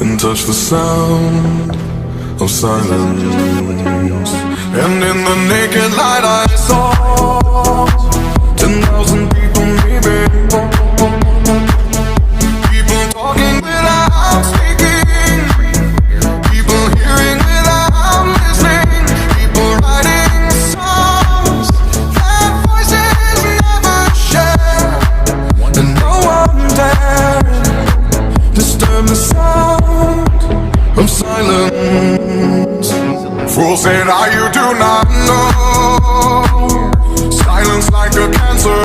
and touch the sound of silence. And in the naked light I saw 10,000 people maybe, people talking without speaking, people hearing without listening, people writing songs that voices never share, and no one dared disturb the sound of silence. Fool said, you do not know. Silence like a cancer